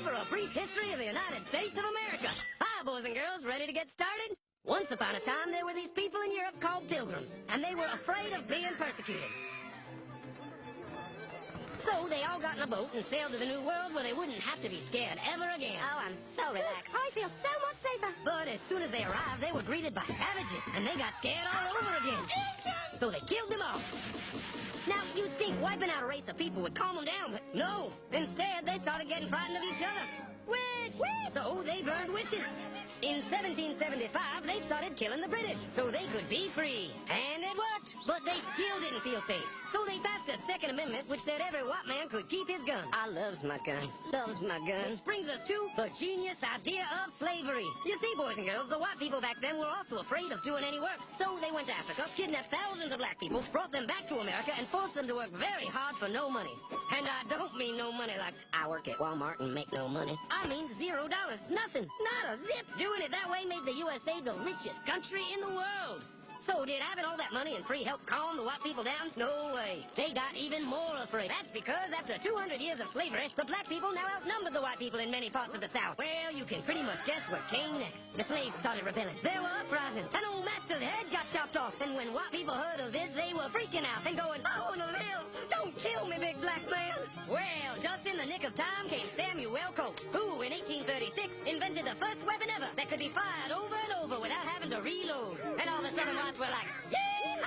time for a brief history of the United States of America. Hi, boys and girls, ready to get started? Once upon a time, there were these people in Europe called pilgrims, and they were afraid of being persecuted. So they all got in a boat and sailed to the New World where they wouldn't have to be scared ever again. Oh, I'm so relaxed. I feel so much safer. But as soon as they arrived, they were greeted by savages, and they got scared all over again. So they killed them all. Now, you'd think wiping out a race of people would calm them down, but no. Instead, they started getting frightened of each other. Witch! So they burned witches. In 1775, they started killing the British so they could be free. And it worked, but they still didn't feel safe. So they passed a Second Amendment which said every white man could keep his gun. I loves my gun. Loves my gun. Which brings us to the genius idea of slavery. You see, boys and girls, the white people back then were also afraid of doing any work. So they went to Africa, kidnapped thousands of black people, brought them back to America, and forced them to work very hard for no money. And I don't mean no money like I work at Walmart and make no money. I mean $0. Nothing. Not a zip. Doing it that way made the USA the richest country in the world. So did having all that money and free help calm the white people down? No way. They got even more afraid. That's because after 200 years of slavery, the black people now outnumbered the white people in many parts of the South. Well, you can pretty much guess what came next. The slaves started rebelling. There were uprisings. An old master's head got chopped off. And when white people heard of this, they were freaking out and going, I want to live. Don't kill me, big black man. Well, just in the nick of time came Samuel Colt, who in 1836 invented the first weapon ever that could be fired over and over without having to reload. And all the Southern whites were like, yeehaw!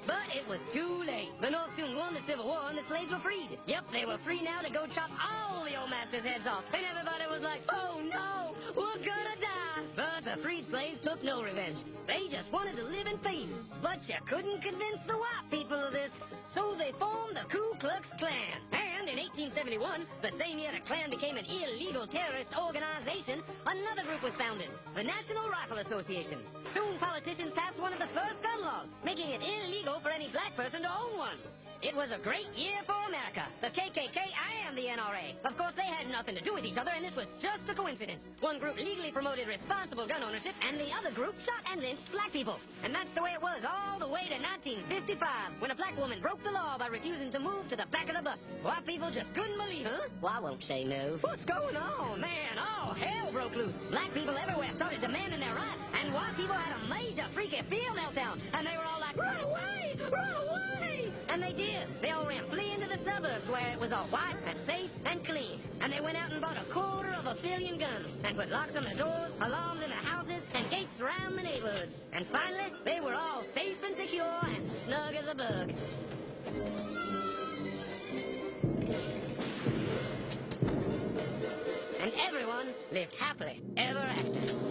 But it was too late. The North soon won the Civil War and the slaves were freed. Yep, they were free now to go chop all the old master's heads off. And everybody was like, oh no, we're gonna die. But the freed slaves took no revenge. They just wanted to live in peace. But you couldn't convince the white people of this. So they formed the Ku Klux Klan. And in 1871, the same year the Klan became an illegal terrorist organization, another group was founded, the National Rifle Association. Soon politicians passed one of the first gun laws, making it illegal for any black person to own one. It was a great year for America. The KKK and the NRA. Of course, they had nothing to do with each other, and this was just a coincidence. One group legally promoted responsible gun ownership, and the other group shot and lynched black people. And that's the way it was all the way to 1955, when a black woman broke the law by refusing to move to the back of the bus. White people just couldn't believe it. Huh? Well, I won't say no. What's going on? Man, all hell broke loose. Black people everywhere started demanding their rights, and white people had a major freaky field meltdown, and they were all like, run away! Run away! And they did. They all ran fleeing to the suburbs where it was all white and safe and clean. And they went out and bought 250 million guns and put locks on the doors, alarms in the houses, and gates around the neighborhoods. And finally, they were all safe and secure and snug as a bug. And everyone lived happily ever after.